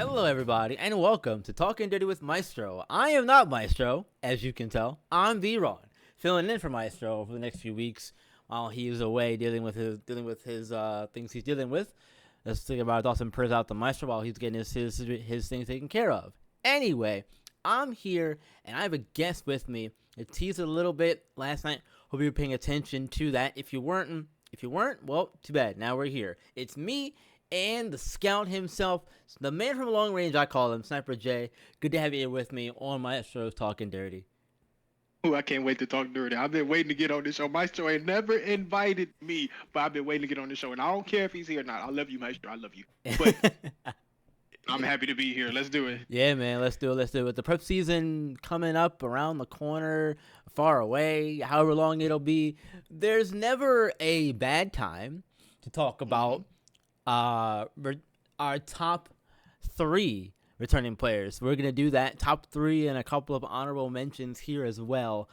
Hello, everybody, and welcome to Talking Dirty with Maestro. I am not Maestro, as you can tell. I'm V-Ron, filling in for Maestro for the next few weeks while he's away dealing with his things he's dealing with. Let's think about our thoughts and prayers out to Maestro while he's getting his things taken care of. Anyway, I'm here and I have a guest with me. I teased a little bit last night. Hope you were paying attention to that. If you weren't, well, too bad. Now we're here. It's me and the scout himself, the man from long range, I call him, Sniper J. Good to have you here with me on Maestro's Talking Dirty. Ooh, I can't wait to talk dirty. I've been waiting to get on this show. Maestro ain't never invited me, but I've been waiting to get on the show. And I don't care if he's here or not. I love you, Maestro. I love you. But I'm happy to be here. Let's do it. Yeah, man, let's do it. The prep season coming up around the corner, far away, however long it'll be. There's never a bad time to talk about our top three returning players. We're gonna do that top three and a couple of honorable mentions here as well.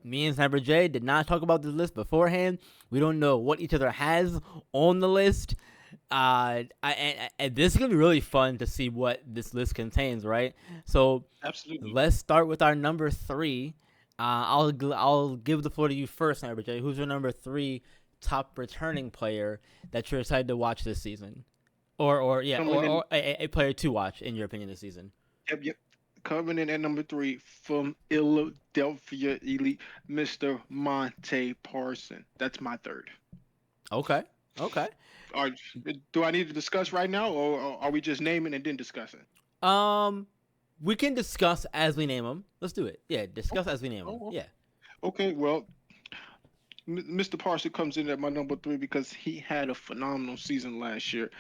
Me and Sniper J did not talk about this list beforehand. We don't know what each other has on the list. And this is gonna be really fun to see what this list contains, right? So Absolutely. let's start with our number three. I'll give the floor to you first, Sniper J. Who's your number three top returning player that you're excited to watch this season, or a player to watch in your opinion this season? Yep. Coming in at number 3 from Philadelphia Elite, Mr. Monte Parson. That's my third. Okay. Are, do I need to discuss right now, or are we just naming and then discussing? We can discuss as we name them. Let's do it. Yeah, discuss as we name them. Oh, Yeah. okay. Well, Mr. Parson comes in at my number 3 because he had a phenomenal season last year.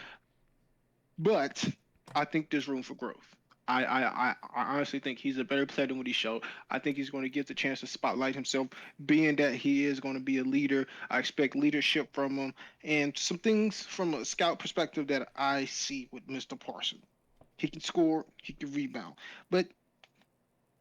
But I think there's room for growth. I honestly think he's a better player than what he showed. I think he's going to get the chance to spotlight himself, being that he is going to be a leader. I expect leadership from him and some things from a scout perspective that I see with Mr. Parson. He can score, he can rebound. But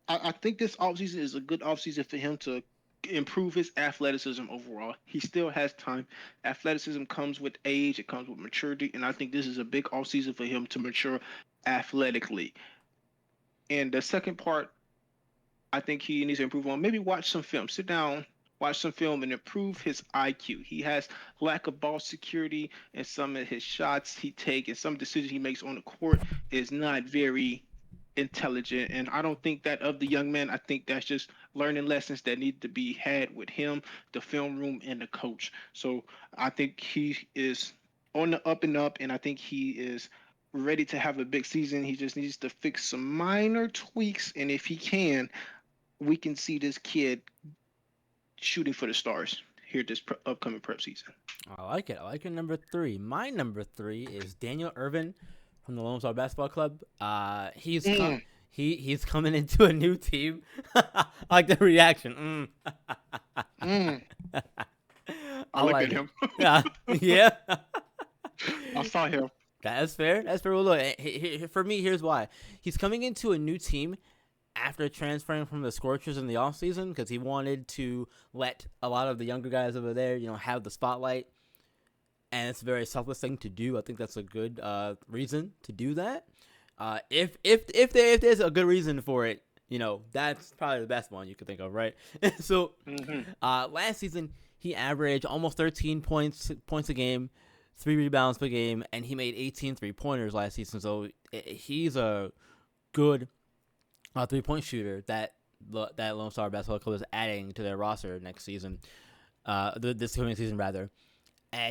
I think this offseason is a good offseason for him to improve his athleticism overall. He still has time. Athleticism comes with age, it comes with maturity, and I think this is a big offseason for him to mature athletically. And the second part, I think he needs to improve on. Maybe watch some film. Sit down, watch some film, and improve his IQ. He has lack of ball security, and some of his shots he takes and some decisions he makes on the court is not very intelligent. And I don't think that of the young man. I think that's just learning lessons that need to be had with him, the film room, and the coach. So I think he is on the up and up, and I think he is ready to have a big season. He just needs to fix some minor tweaks, and if he can, we can see this kid shooting for the stars here this upcoming prep season. I like it. I like your number three. My number three is Daniel Irvin from the Lone Star Basketball Club. He's coming into a new team. I like the reaction. I look at him. Yeah. I saw him. That's fair. Well, look, for me, here's why. He's coming into a new team after transferring from the Scorchers in the offseason because he wanted to let a lot of the younger guys over there, have the spotlight. And it's a very selfless thing to do. I think that's a good reason to do that. If there's a good reason for it, that's probably the best one you could think of, right? So, last season he averaged almost 13 points a game, 3 rebounds per game, and he made 18 3-pointers last season. So he's a good 3-point shooter that Lone Star Basketball Club is adding to their roster next season, this coming season rather.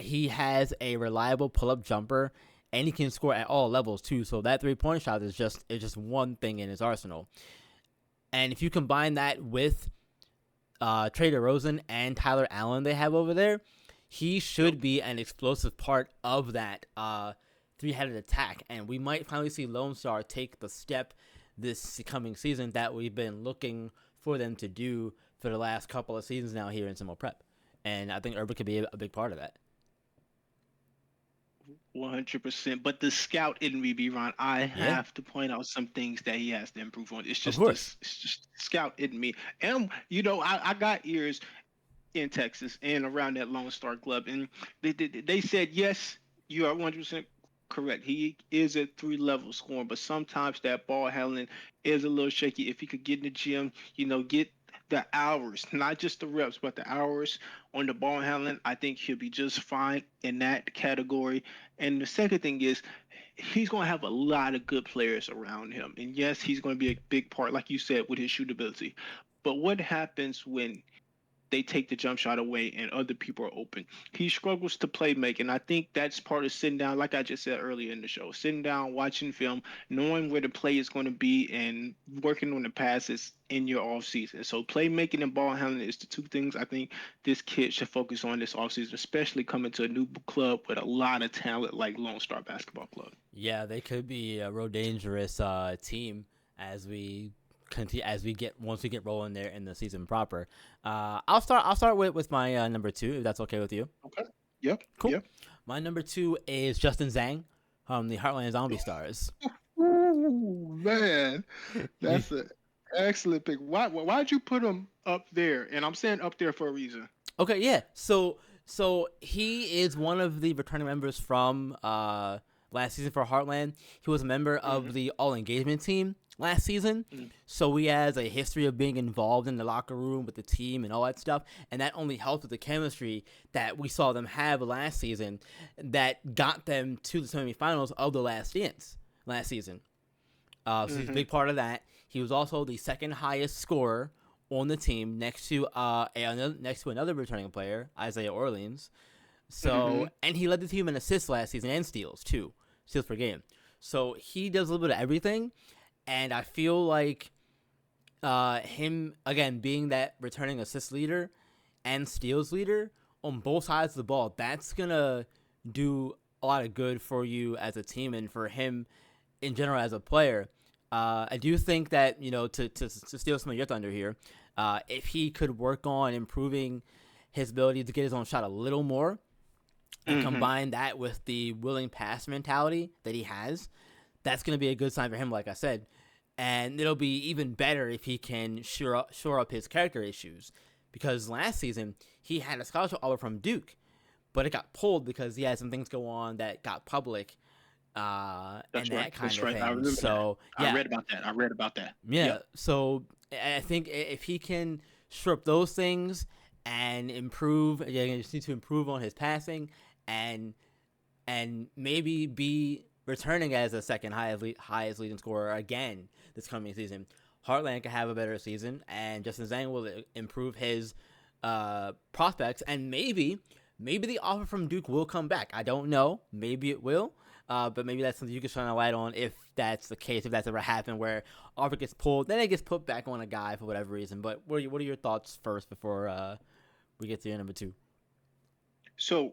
He has a reliable pull-up jumper, and he can score at all levels too. So that 3-point shot is just one thing in his arsenal. And if you combine that with Trey DeRozan and Tyler Allen they have over there, he should be an explosive part of that three-headed attack. And we might finally see Lone Star take the step this coming season that we've been looking for them to do for the last couple of seasons now here in SimWorld Prep. And I think Urban could be a big part of that. 100%. But the scout in me, B-Ron, I have to point out some things that he has to improve on. It's just scout in me. And, I got ears in Texas and around that Lone Star Club. And they said, yes, you are 100% correct. He is a 3 level scorer, but sometimes that ball handling is a little shaky. If he could get in the gym, get the hours, not just the reps, but the hours on the ball handling, I think he'll be just fine in that category. And the second thing is he's going to have a lot of good players around him. And yes, he's going to be a big part, like you said, with his shootability. But what happens when they take the jump shot away and other people are open? He struggles to play make, and I think that's part of sitting down, like I just said earlier in the show, sitting down, watching film, knowing where the play is going to be, and working on the passes in your off season. So playmaking and ball handling is the two things I think this kid should focus on this off season, especially coming to a new club with a lot of talent like Lone Star Basketball Club. Yeah, they could be a real dangerous team as we continue as we get once we get rolling there in the season proper. I'll start with my number two if that's okay with you. Okay. Yep. Cool. Yep. My number two is Justin Zhang, the Heartland Zombie Stars. Ooh, man, that's an excellent pick. Why'd you put him up there? And I'm saying up there for a reason. Okay, yeah. So he is one of the returning members from last season for Heartland. He was a member of Hmm. the All Engagement team last season. So he has a history of being involved in the locker room with the team and all that stuff, and that only helped with the chemistry that we saw them have last season that got them to the semifinals of the Last Dance last season. So he's a Hmm. big part of that. He was also the second highest scorer on the team next to another returning player, Isaiah Orleans. So Hmm. and he led the team in assists last season and steals too, steals per game. So he does a little bit of everything, and I feel like him again being that returning assist leader and steals leader on both sides of the ball, that's gonna do a lot of good for you as a team and for him in general as a player. I do think that to steal some of your thunder here, if he could work on improving his ability to get his own shot a little more and Hmm. combine that with the willing pass mentality that he has, that's going to be a good sign for him, like I said. And it'll be even better if he can shore up his character issues. Because last season, he had a scholarship offer from Duke, but it got pulled because he had some things go on that got public and That's right. that kind That's of right. I thing. remember that. So, I yeah, read about that. I read about that. yeah. Yep. So I think if he can shore up those things and improve, yeah, you just need to improve on his passing and maybe be returning as a second highest leading scorer again this coming season. Heartland can have a better season, and Justin Zhang will improve his prospects, and maybe the offer from Duke will come back. I don't know. Maybe it will. But maybe that's something you can shine a light on if that's the case, if that's ever happened where offer gets pulled, then it gets put back on a guy for whatever reason. But what are your thoughts first before we get to your number two? So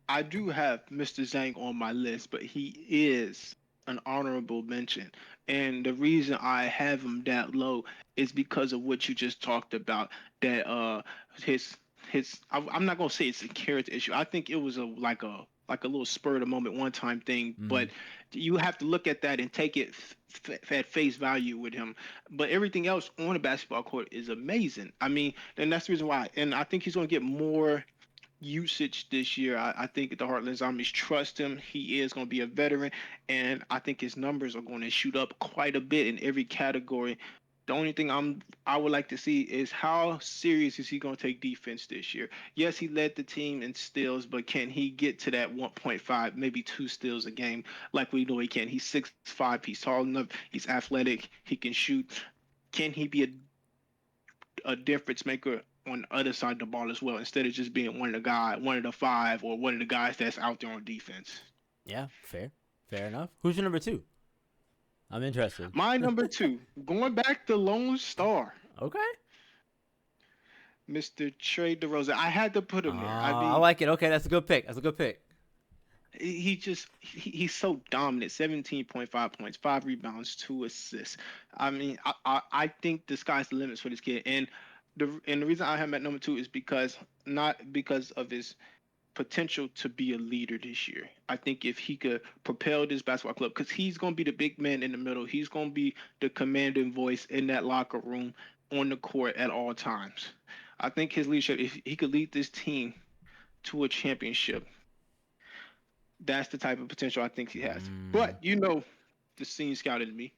I do have Mr. Zhang on my list, but he is an honorable mention. And the reason I have him that low is because of what you just talked about. That his I'm not gonna say it's a character issue. I think it was a little spur of the moment one time thing, Mm-hmm. but you have to look at that and take it at face value with him. But everything else on the basketball court is amazing. I mean, and that's the reason why. And I think he's gonna get more usage this year. I think the Heartland Zombies trust him. He is going to be a veteran, and I think his numbers are going to shoot up quite a bit in every category. The only thing I would like to see is how serious is he going to take defense this year? Yes, he led the team in steals, but can he get to that 1.5, maybe two steals a game like we know he can? He's 6'5", he's tall enough, he's athletic, he can shoot. Can he be a difference maker on the other side of the ball as well, instead of just being one of the five, or one of the guys that's out there on defense? Yeah, fair enough. Who's your number two? I'm interested. My number two, going back to Lone Star, Okay. Mr. Trey DeRosa. I had to put him there. I I mean, like it. Okay, that's a good pick. That's a good pick. he's so dominant. 17.5 points, 5 rebounds, 2 assists. I mean, I think the sky's the limits for this kid. And the reason I have him at number two is because, not because of his potential to be a leader this year. I think if he could propel this basketball club, because he's going to be the big man in the middle, he's going to be the commanding voice in that locker room, on the court at all times. I think his leadership, if he could lead this team to a championship, That's the type of potential I think he has. Mm. But the scene scouted me.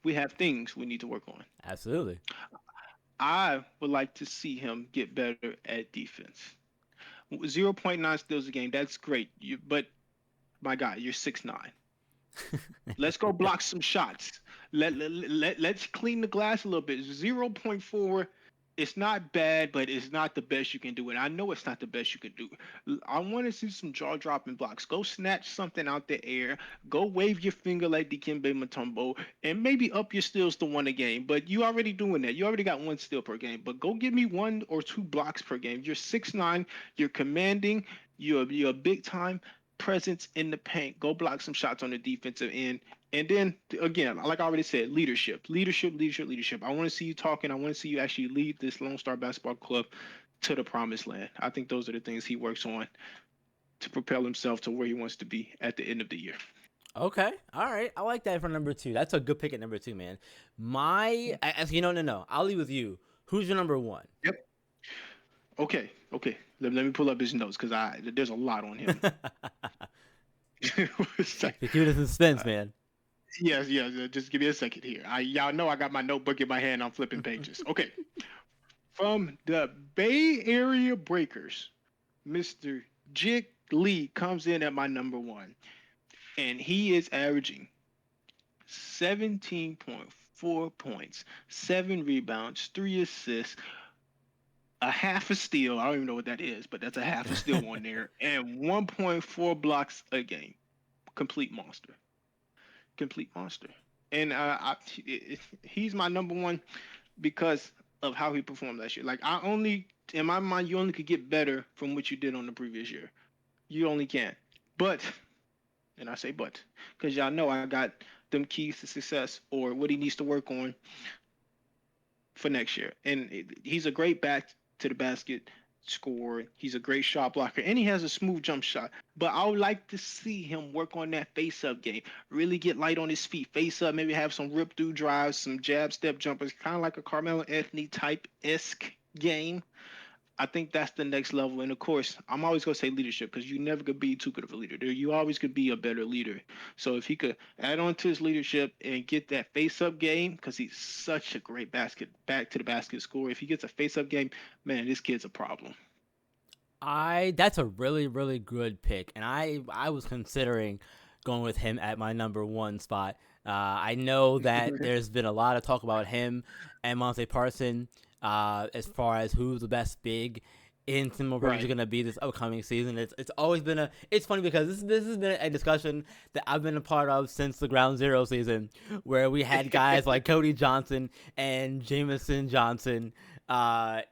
We have things we need to work on. Absolutely. I would like to see him get better at defense. 0.9 steals a game. That's great. But my God, you're 6'9". Let's go block some shots. Let's clean the glass a little bit. 0.4, it's not bad, but it's not the best you can do. And I know it's not the best you can do. I want to see some jaw dropping blocks. Go snatch something out the air. Go wave your finger like Dikembe Mutombo, and maybe up your steals to one a game. But you already doing that. You already got one steal per game. But go give me 1 or 2 blocks per game. You're 6'9". You're commanding. You're a big time presence in the paint. Go block some shots on the defensive end. And then again, like I already said, leadership. I want to see you talking. I want to see you actually lead this Lone Star Basketball Club to the promised land. I think those are the things he works on to propel himself to where he wants to be at the end of the year. Okay. All right. I like that for number 2. That's a good pick at number 2, man. As you know, no. I'll leave with you. Who's your number 1? Yep. Okay. Let me pull up his notes because there's a lot on him. Keep the suspense, man. Yes. Just give me a second here. Y'all know I got my notebook in my hand. I'm flipping pages. Okay. From the Bay Area Breakers, Mr. Jig Lee comes in at my number 1, and he is averaging 17.4 points, 7 rebounds, 3 assists, a half a steal. I don't even know what that is, but that's a half a steal on there, and 1.4 blocks a game. Complete monster. And he's my number 1 because of how he performed last year. Like in my mind, you only could get better from what you did on the previous year. You only can. But, and I say but, because y'all know I got them keys to success or what he needs to work on for next year. And he's a great back to the basket scorer. He's a great shot blocker, and he has a smooth jump shot. But I would like to see him work on that face-up game. Really get light on his feet, face up, maybe have some rip-through drives, some jab step jumpers, kind of like a Carmelo Anthony type-esque game. I think that's the next level. And of course, I'm always gonna say leadership because you never could be too good of a leader. You always could be a better leader. So if he could add on to his leadership and get that face-up game, because he's such a great back to the basket scorer. If he gets a face-up game, man, this kid's a problem. That's a really, really good pick, and I was considering going with him at my number 1 spot. I know that there's been a lot of talk about him and Monte Parson as far as who's the best big in SimWorld Hoops is going to be this upcoming season. It's always been it's funny because this has been a discussion that I've been a part of since the Ground Zero season, where we had guys like Cody Johnson and Jameson Johnson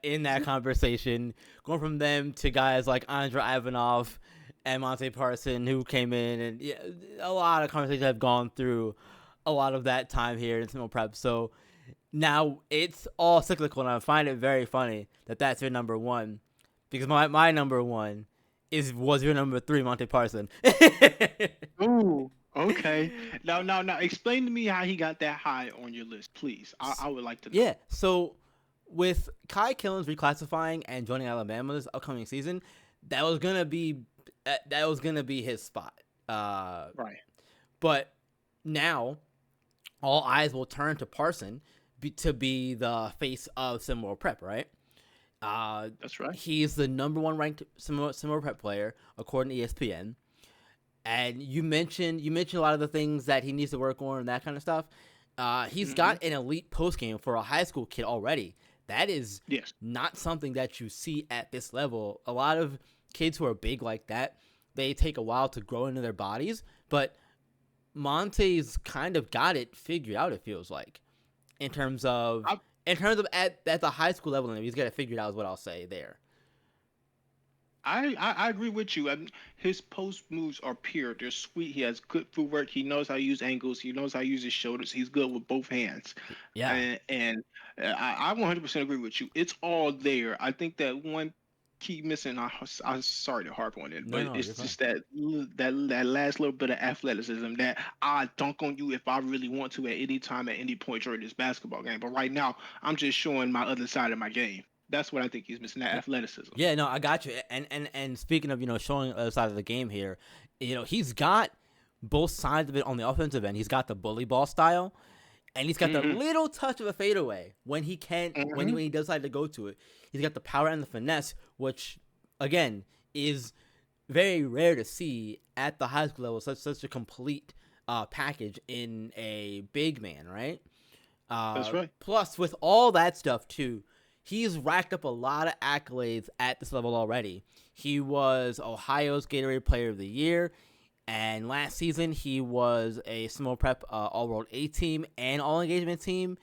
in that conversation, going from them to guys like Andrei Ivanov and Monte Parson, who came in, and a lot of conversations have gone through a lot of that time here in SimWorld Prep. So now it's all cyclical, and I find it very funny that that's your number 1, because my number 1 was your number 3, Monte Parson. Ooh, okay. Now, explain to me how he got that high on your list, please. I would like to know. Yeah, so with Kai Killens reclassifying and joining Alabama this upcoming season, that was gonna be his spot. Right. But now all eyes will turn to Parson to be the face of SimWorld Prep, right? That's right. He's the number 1 ranked SimWorld Prep player according to ESPN. And you mentioned a lot of the things that he needs to work on and that kind of stuff. He's got an elite post game for a high school kid already. That is not something that you see at this level. A lot of kids who are big like that, they take a while to grow into their bodies, but Monte's kind of got it figured out, it feels like, in terms of at the high school level. He's got it figured out, is what I'll say there. I agree with you. His post moves are pure. They're sweet. He has good footwork. He knows how to use angles. He knows how to use his shoulders. He's good with both hands. Yeah. And I 100% agree with you. It's all there. I think that one key missing. I'm sorry to harp on it, but No, it's you're fine. just that last little bit of athleticism that I dunk on you if I really want to at any time at any point during this basketball game. But right now, I'm just showing my other side of my game. That's what I think he's missing, that athleticism. Yeah, no, I got you. And speaking of, showing the other side of the game here, he's got both sides of it on the offensive end. He's got the bully ball style, and he's got that Mm-hmm. little touch of a fadeaway when he can when Mm-hmm. he does decide to go to it. He's got the power and the finesse, which again is very rare to see at the high school level. Such a complete package in a big man, right? That's right. Plus, with all that stuff too, he's racked up a lot of accolades at this level already. He was Ohio's Gatorade Player of the Year, and last season he was a Small Prep All-World A Team and All Engagement Team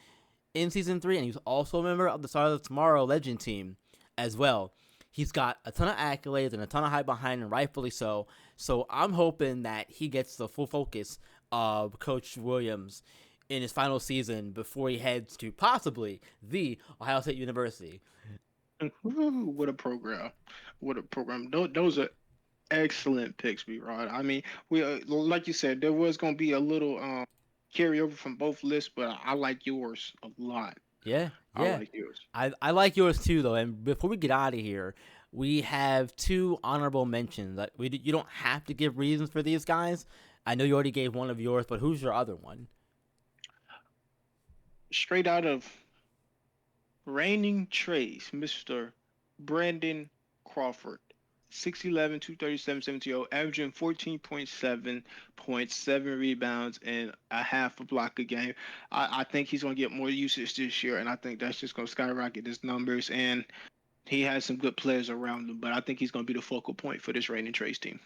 in Season 3, and he was also a member of the Stars of Tomorrow Legend Team as well. He's got a ton of accolades and a ton of hype behind him, rightfully so. So I'm hoping that he gets the full focus of Coach Williams in his final season before he heads to possibly the Ohio State University. Ooh, what a program! What a program! Those are excellent picks, B-Rod. I mean, we like you said, there was going to be a little carryover from both lists, but I like yours a lot. Yeah, I yeah. like yours. I like yours too, though. And before we get out of here, we have two honorable mentions. You don't have to give reasons for these guys. I know you already gave one of yours, but who's your other one? Straight out of Reigning Trace, Mr. Brandon Crawford. 6'11", 237, 70, averaging 14.7 points, 7 rebounds, and a half a block a game. I think he's going to get more usage this year, and I think that's just going to skyrocket his numbers. And he has some good players around him, but I think he's going to be the focal point for this Reigning Trace team.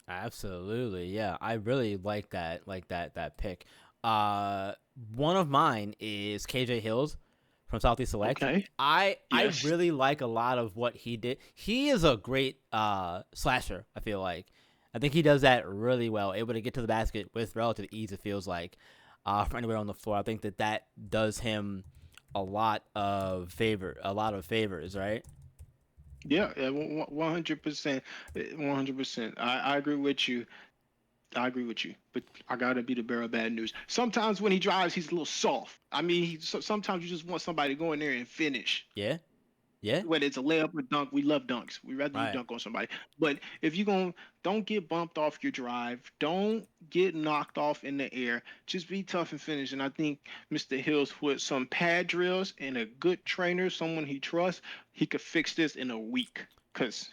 Absolutely, yeah. I really like that pick. One of mine is KJ Hills from Southeast Select. Okay. I Yes. really like a lot of what he did. He is a great slasher, I feel like. I think he does that really well, able to get to the basket with relative ease, it feels like, from anywhere on the floor. I think that does him a lot of favors, right? Yeah, 100%. 100%. I agree with you. I agree with you, but I gotta be the bearer of bad news. Sometimes when he drives, he's a little soft. I mean, sometimes you just want somebody to go in there and finish. Yeah, yeah, Whether it's a layup or dunk, we love dunks. We rather you right. dunk on somebody. But if you don't get bumped off your drive, don't get knocked off in the air. Just be tough and finish. And I think Mr. Hills, with some pad drills and a good trainer, someone he trusts, he could fix this in a week. Cause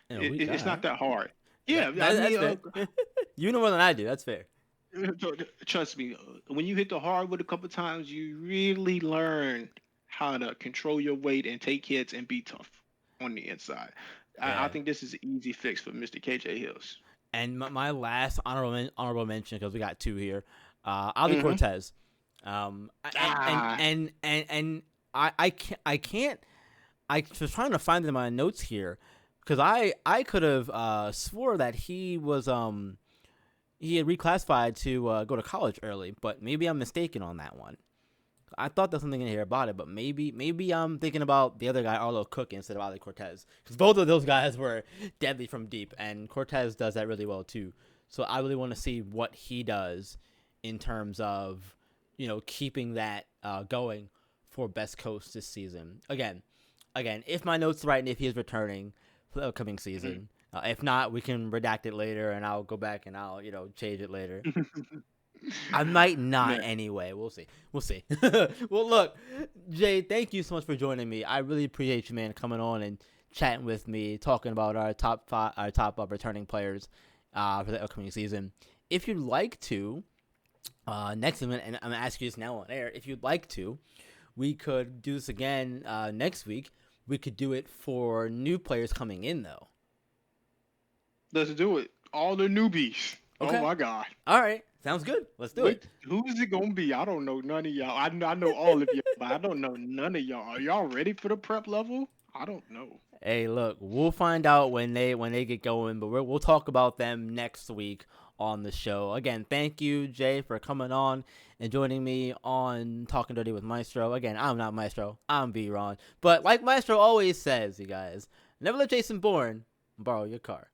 In a week, all it's not right. that hard. Yeah, I That's mean, fair. You know more than I do. That's fair. trust me, when you hit the hardwood a couple times, you really learn how to control your weight and take hits and be tough on the inside. I Yeah. think this is an easy fix for Mr. KJ Hills. And my last honorable mention, because we got two here, Ali Hmm. Cortez. Ah, And I can't. I was trying to find them in my notes here because I could have swore that he had reclassified to go to college early, but maybe I'm mistaken on that one. I thought there's something in here about it, but maybe I'm thinking about the other guy, Arlo Cook, instead of Ali Cortez, because both of those guys were deadly from deep, and Cortez does that really well too. So I really want to see what he does in terms of keeping that going for Best Coast this season. Again, if my notes are right and if he is returning for the upcoming season. If not, we can redact it later, and I'll go back and I'll change it later. I might not man. anyway. We'll see. We'll see. Well, look, Jay, thank you so much for joining me. I really appreciate you, man, coming on and chatting with me, talking about our top returning players for the upcoming season. If you'd like to, next time, and I'm gonna ask you this now on air. If you'd like to, we could do this again next week. We could do it for new players coming in, though. Let's do it. All the newbies. Okay. Oh my God. All right. Sounds good. Let's do it. Who is it gonna be? I don't know none of y'all. I know all of you, but I don't know none of y'all. Are y'all ready for the prep level? I don't know. Hey, look, we'll find out when they get going, but we'll talk about them next week on the show. Again, thank you, Jay, for coming on and joining me on Talking Dirty with Maestro. Again, I'm not Maestro. I'm B-Ron. But like Maestro always says, you guys, never let Jason Bourne borrow your car.